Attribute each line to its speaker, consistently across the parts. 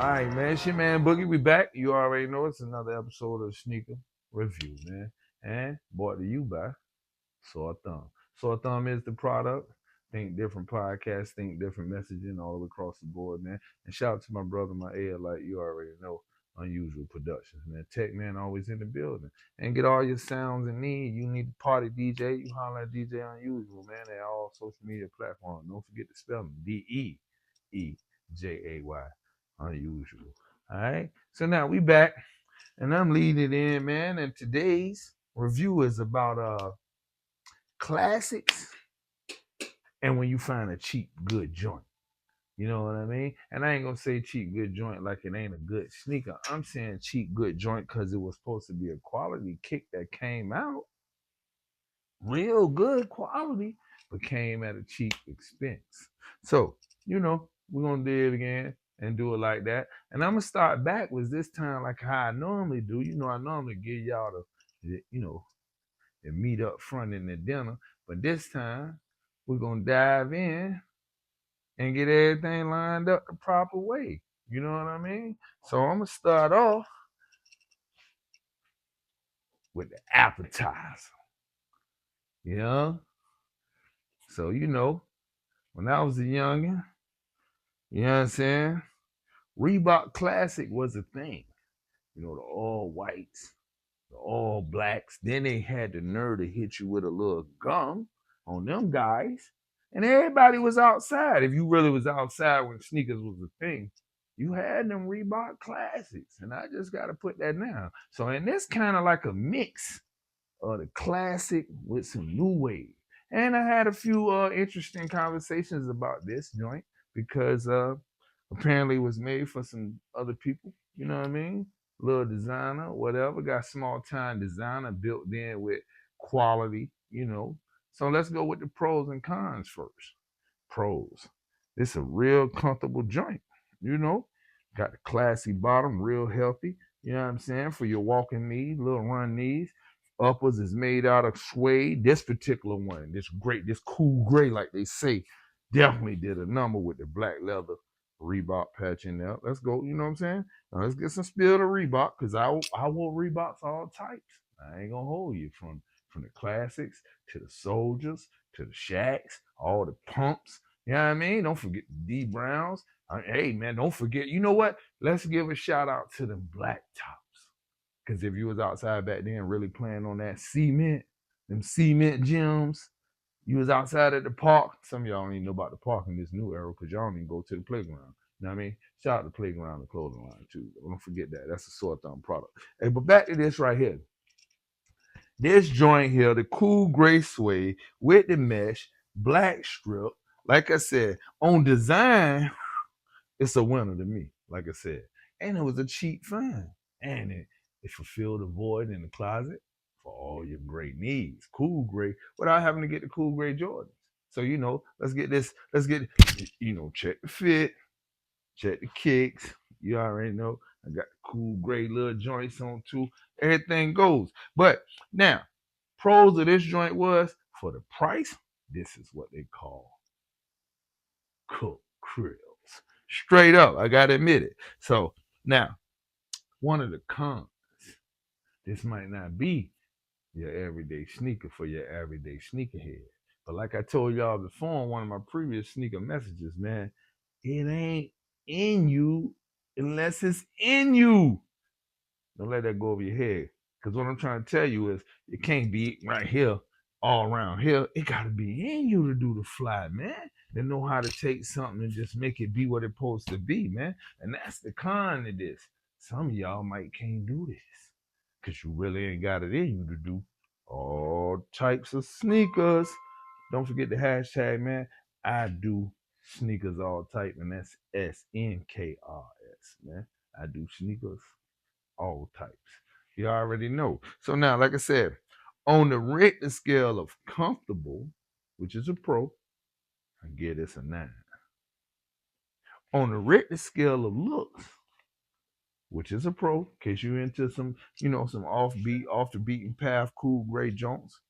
Speaker 1: All right, man. It's your man Boogie. We back. You already know it's another episode of Sneaker Review, man. And brought to you by Sore Thumb. Sore Thumb is the product. Think different podcasts, think different messaging all across the board, man. And shout out to my brother, my air, like you already know, Unusual Productions, man. Tech man always in the building. And get all your sounds and need. You need a party DJ, you holler at DJ Unusual, man. They all social media platforms. Don't forget to spell them. DEEJAY. Unusual. All right. So now we back and I'm leading it in, man. And today's review is about classics and when you find a cheap, good joint. You know what I mean? And I ain't gonna say cheap, good joint like it ain't a good sneaker. I'm saying cheap, good joint because it was supposed to be a quality kick that came out, real good quality, but came at a cheap expense. So, we're gonna do it again and do it like that. And I'm gonna start backwards this time, like how I normally do. I normally give y'all the meat up front in the dinner, but this time we're gonna dive in and get everything lined up the proper way. You know what I mean? So I'm gonna start off with the appetizer. Yeah. So when I was a youngin', you know what I'm saying? Reebok Classic was a thing. The all whites, the all blacks. Then they had the nerve to hit you with a little gum on them guys. And everybody was outside. If you really was outside when sneakers was a thing, you had them Reebok Classics. And I just got to put that down. So, and this kind of like a mix of the classic with some new wave. And I had a few interesting conversations about this joint because apparently it was made for some other people. You know what I mean? Little designer, whatever. Got small time designer built in with quality, So let's go with the pros and cons first. Pros. It's a real comfortable joint, Got the classy bottom, real healthy, you know what I'm saying? For your walking knees, little run knees. Uppers is made out of suede. This particular one, this cool gray, like they say, definitely did a number with the black leather Reebok patch in there. Let's go, you know what I'm saying? Now let's get some spill to Reebok, because I wore Reeboks all types. I ain't gonna hold you from the classics to the soldiers to the shacks, all the pumps. You know what I mean? Don't forget the D Browns. Hey man, don't forget. You know what? Let's give a shout out to them black tops. Because if you was outside back then really playing on that cement, them cement gyms, you was outside at the park. Some of y'all don't even know about the park in this new era because y'all don't even go to the playground. You know what I mean? Shout out to Playground and Clothing Line too. Don't forget that. That's a Sore Thumb product. Hey, but back to this right here. This joint here, the cool gray suede with the mesh, black strip. Like I said, on design, it's a winner to me, like I said. And it was a cheap find. And it fulfilled a void in the closet for all your gray needs. Cool gray, without having to get the cool gray Jordans. So, let's get, check the fit, check the kicks. You already know. I got the cool gray little joints on too. Everything goes. But now, pros of this joint was, for the price, this is what they call cook krills. Straight up, I gotta admit it. So now, one of the cons, this might not be your everyday sneaker for your everyday sneakerhead. But like I told y'all before in one of my previous sneaker messages, man, it ain't in you unless it's in you. Don't let that go over your head. Because what I'm trying to tell you is it can't be right here, all around here. It got to be in you to do the fly, man. They know how to take something and just make it be what it's supposed to be, man. And that's the con of this. Some of y'all might can't do this because you really ain't got it in you to do all types of sneakers. Don't forget the hashtag, man. I do sneakers all type, and that's SNKRS, man. I do sneakers all types. You already know. So now, like I said, on the Richter scale of comfortable, which is a pro, I give this a 9. On the Richter scale of looks, which is a pro, in case you're into some, some off the beaten path, cool gray joints,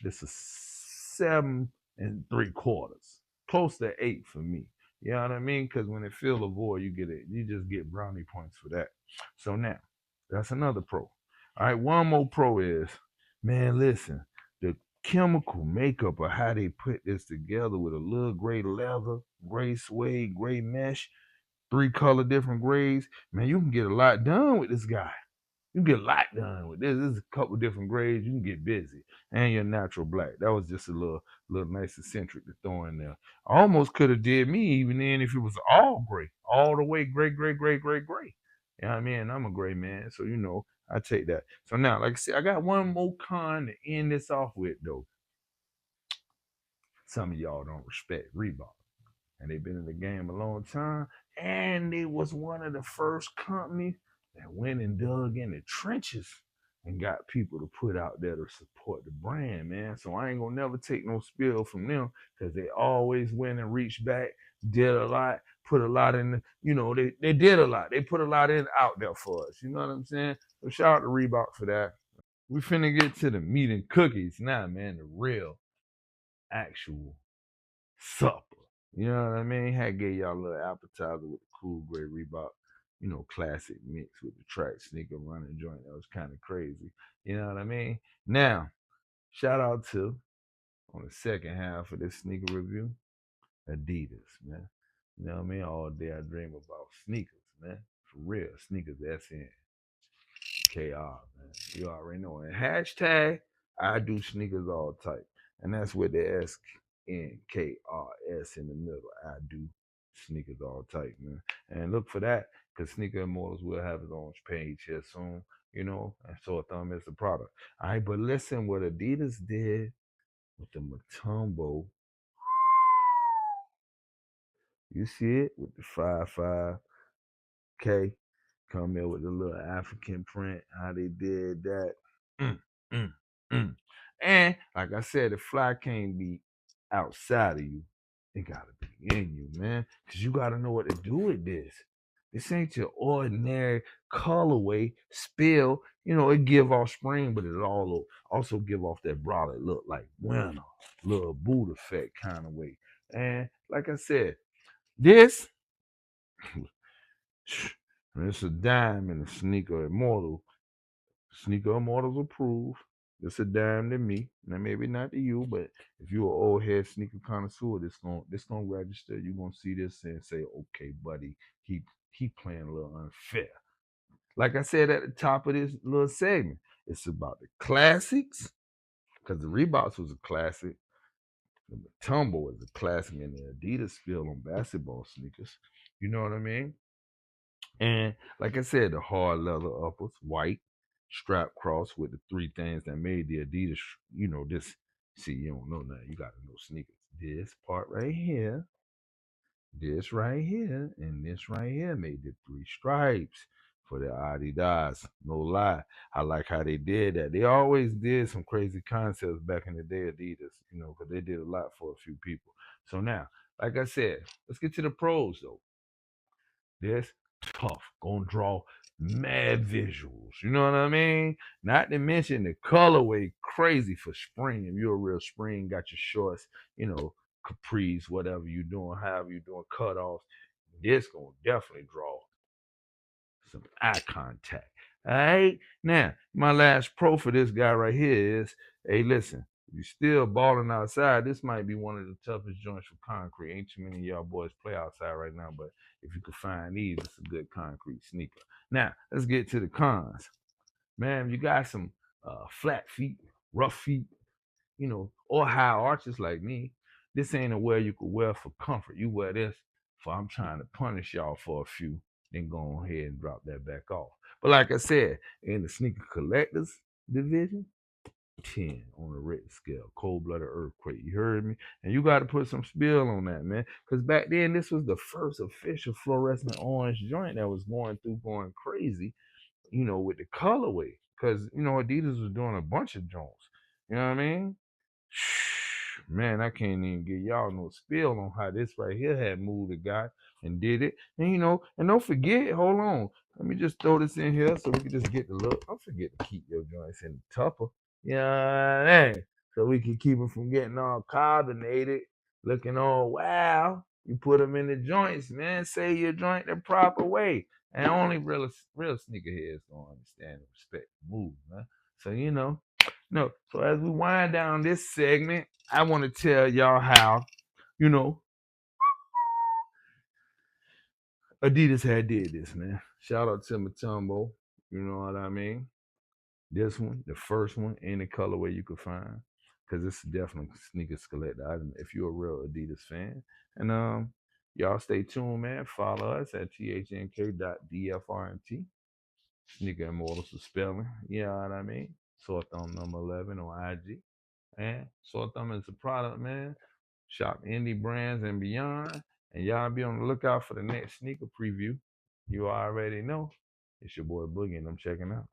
Speaker 1: this is 7 3/4, close to 8 for me. You know what I mean? Because when it fill a void, you get it. You just get brownie points for that. So now, that's another pro. All right, one more pro is, man, listen, the chemical makeup of how they put this together with a little gray leather, gray suede, gray mesh, three color different grades. Man, you can get a lot done with this guy. You can get a lot done with this. There's a couple different grades. You can get busy. And your natural black. That was just a little nice eccentric to throw in there. I almost could have did me even then if it was all gray. All the way gray, gray, gray, gray, gray. You know what I mean? I'm a gray man. So I take that. So now, like I said, I got one more con to end this off with though. Some of y'all don't respect Reebok. And they've been in the game a long time. And they was one of the first companies that went and dug in the trenches and got people to put out there to support the brand, man. So I ain't gonna never take no spill from them because they always went and reached back, did a lot, put a lot in they did a lot. They put a lot in out there for us. You know what I'm saying? So shout out to Reebok for that. We finna get to the meat and cookies now, man. The real, actual supper. You know what I mean? Had gave y'all a little appetizer with the cool gray Reebok, classic mix with the track sneaker running joint. That was kind of crazy. You know what I mean? Now, shout out to on the second half of this sneaker review, Adidas, man. You know what I mean? All day I dream about sneakers, man. For real, sneakers. SNKR, man. You already know. And hashtag I do sneakers all type. And that's with the SNKRS in the middle. I do sneakers all type, man. And look for that, because Sneaker Immortals will have his own page here soon, and so a thumb is the product. All right, but listen what Adidas did with the Matumbo. You see it with the 5.5K. Come in with the little African print, how they did that. Mm, mm, mm. And like I said, the fly can't be outside of you. It gotta be in you, man. Cause you gotta know what to do with this. This ain't your ordinary colorway spill. It give off spring, but it also give off that broad look like winter, little boot effect kind of way. And like I said, this it's a dime in the Sneaker Immortal. Sneaker Immortals approved. It's a dime to me. Now maybe not to you, but if you're an old head sneaker connoisseur, this gonna register. You're gonna see this and say, okay, buddy, he playing a little unfair. Like I said at the top of this little segment, it's about the classics, because the Reeboks was a classic. The Tumble was a classic, and the Adidas spill on basketball sneakers. You know what I mean? And like I said, the hard leather uppers, white, strap cross with the three things that made the Adidas, this. See, you don't know nothing. You got to know sneakers. This part right here, this right here, and this right here made the three stripes for the Adidas. No lie. I like how they did that. They always did some crazy concepts back in the day, Adidas, because they did a lot for a few people. So now, like I said, let's get to the pros, though. This tough, gonna draw mad visuals. You know what I mean? Not to mention the colorway crazy for spring. If you're a real spring, got your shorts, capris, whatever you doing, however you doing, cutoffs. This gonna definitely draw some eye contact. All right. Now, my last pro for this guy right here is, hey, listen, if you're still balling outside, this might be one of the toughest joints for concrete. Ain't too many of y'all boys play outside right now, but if you can find these, it's a good concrete sneaker. Now, let's get to the cons. Man, you got some flat feet, rough feet, or high arches like me. This ain't a wear you could wear for comfort. You wear this for I'm trying to punish y'all for a few, then go ahead and drop that back off. But like I said, in the sneaker collectors division, 10 on the Richter scale, cold-blooded earthquake. You heard me? And you got to put some spill on that, man. Because back then, this was the first official fluorescent orange joint that was going crazy, with the colorway. Because, Adidas was doing a bunch of joints. You know what I mean? Man, I can't even give y'all no spill on how this right here had moved the guy and did it. And and don't forget, hold on. Let me just throw this in here so we can just get the look. Don't forget to keep your joints in the tupper. Yeah, so we can keep them from getting all carbonated, looking all wow. You put them in the joints, man. Say your joint the proper way. And only real sneakerheads don't understand and respect the move, man. So, no. So as we wind down this segment, I want to tell y'all how, you know, Adidas had did this, man. Shout out to Matumbo. You know what I mean? This one, the first one, any colorway you could find, because it's definitely sneakers collector item if you're a real Adidas fan. And y'all stay tuned, man. Follow us at thnk.dfrnt. Sneaker Immortals for spelling. You know what I mean? Sore Thumb number 11 on IG. And Sore Thumb is a product, man. Shop indie brands and beyond. And y'all be on the lookout for the next sneaker preview. You already know. It's your boy Boogie, and I'm checking out.